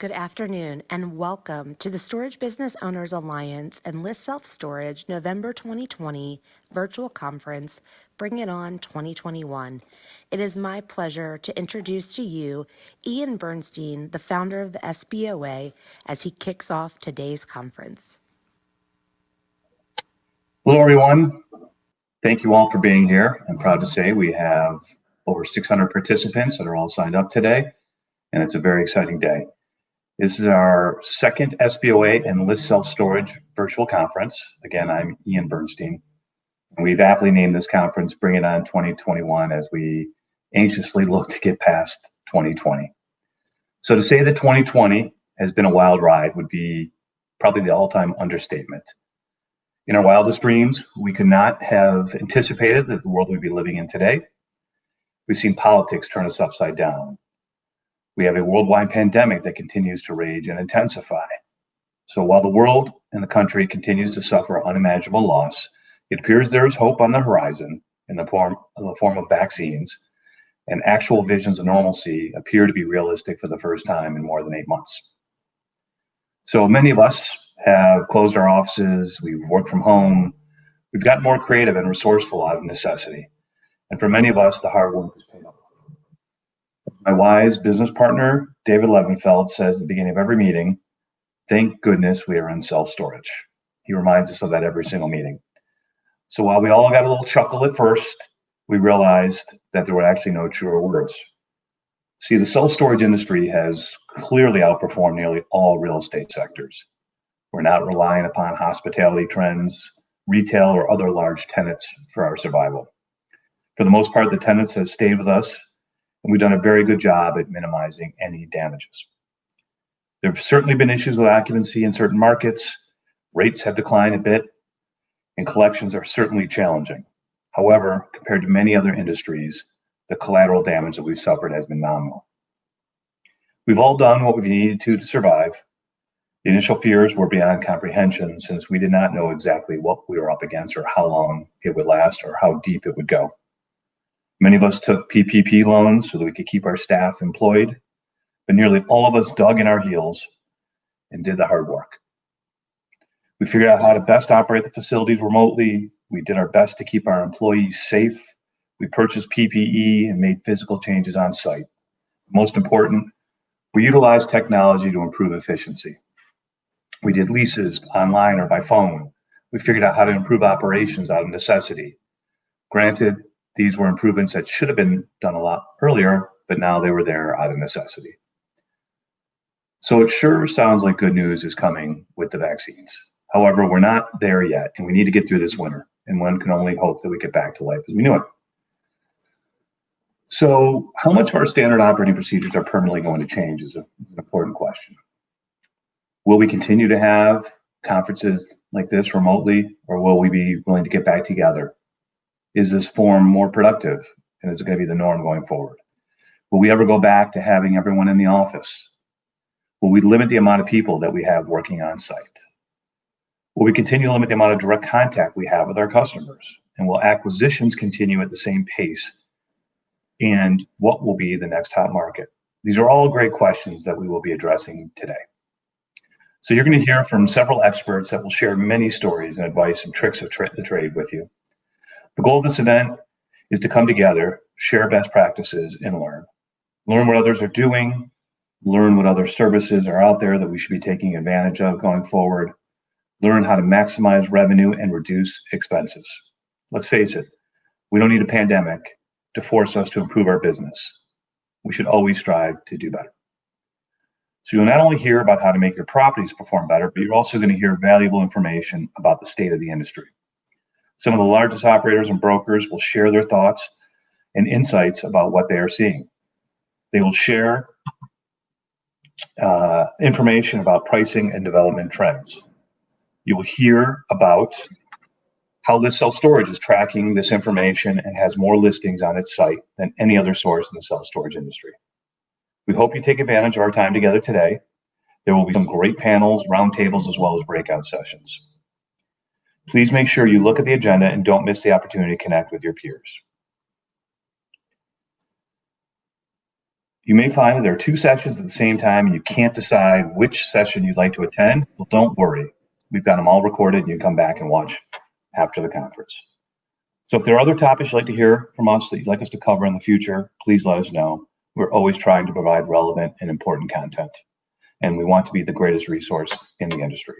Good afternoon and welcome to the Storage Business Owners Alliance and List Self Storage November 2020 virtual conference, Bring It On 2021. It is my pleasure to introduce to you Ian Burnstein, the founder of the SBOA, as he kicks off today's conference. Hello, everyone. Thank you all for being here. I'm proud to say we have over 600 participants that are all signed up today, and it's a very exciting day. This is our second SBOA and List Self Storage virtual conference. Again, I'm Ian Burnstein, and we've aptly named this conference Bring It On 2021 as we anxiously look to get past 2020. So to say that 2020 has been a wild ride would be probably the all-time understatement. In our wildest dreams, we could not have anticipated that the world we'd be living in today. We've seen politics turn us upside down. We have a worldwide pandemic that continues to rage and intensify. So while the world and the country continues to suffer unimaginable loss, it appears there is hope on the horizon in the form of vaccines, and actual visions of normalcy appear to be realistic for the first time in more than 8 months. So many of us have closed our offices, we've worked from home, we've gotten more creative and resourceful out of necessity. And for many of us, the hard work is paid off. My wise business partner, David Levenfeld, says at the beginning of every meeting, "Thank goodness we are in self-storage." He reminds us of that every single meeting. So while we all got a little chuckle at first, we realized that there were actually no truer words. See, the self-storage industry has clearly outperformed nearly all real estate sectors. We're not relying upon hospitality trends, retail, or other large tenants for our survival. For the most part, the tenants have stayed with us, and we've done a very good job at minimizing any damages. There have certainly been issues with occupancy in certain markets, rates have declined a bit, and collections are certainly challenging. However, compared to many other industries, the collateral damage that we've suffered has been nominal. We've all done what we've needed to survive. The initial fears were beyond comprehension since we did not know exactly what we were up against or how long it would last or how deep it would go. Many of us took PPP loans so that we could keep our staff employed, but nearly all of us dug in our heels and did the hard work. We figured out how to best operate the facilities remotely. We did our best to keep our employees safe. We purchased PPE and made physical changes on site. Most important, we utilized technology to improve efficiency. We did leases online or by phone. We figured out how to improve operations out of necessity. Granted, these were improvements that should have been done a lot earlier, but now they were there out of necessity. So it sure sounds like good news is coming with the vaccines. However, we're not there yet, and we need to get through this winter, and one can only hope that we get back to life as we knew it. So how much of our standard operating procedures are permanently going to change is an important question. Will we continue to have conferences like this remotely, or will we be willing to get back together? Is this form more productive, and is it going to be the norm going forward? Will we ever go back to having everyone in the office? Will we limit the amount of people that we have working on site? Will we continue to limit the amount of direct contact we have with our customers? And will acquisitions continue at the same pace? And what will be the next hot market? These are all great questions that we will be addressing today. So you're going to hear from several experts that will share many stories and advice and tricks of the trade with you. The goal of this event is to come together, share best practices, and learn what others are doing, learn what other services are out there that we should be taking advantage of going forward, learn how to maximize revenue and reduce expenses. Let's face it, we don't need a pandemic to force us to improve our business. We should always strive to do better. So you'll not only hear about how to make your properties perform better, but you're also going to hear valuable information about the state of the industry. Some of the largest operators and brokers will share their thoughts and insights about what they are seeing. They will share information about pricing and development trends. You will hear about how List Self Storage is tracking this information and has more listings on its site than any other source in the self-storage industry. We hope you take advantage of our time together today. There will be some great panels, roundtables, as well as breakout sessions. Please make sure you look at the agenda and don't miss the opportunity to connect with your peers. You may find that there are two sessions at the same time and you can't decide which session you'd like to attend. Well, don't worry. We've got them all recorded and you can come back and watch after the conference. So if there are other topics you'd like to hear from us that you'd like us to cover in the future, please let us know. We're always trying to provide relevant and important content, and we want to be the greatest resource in the industry.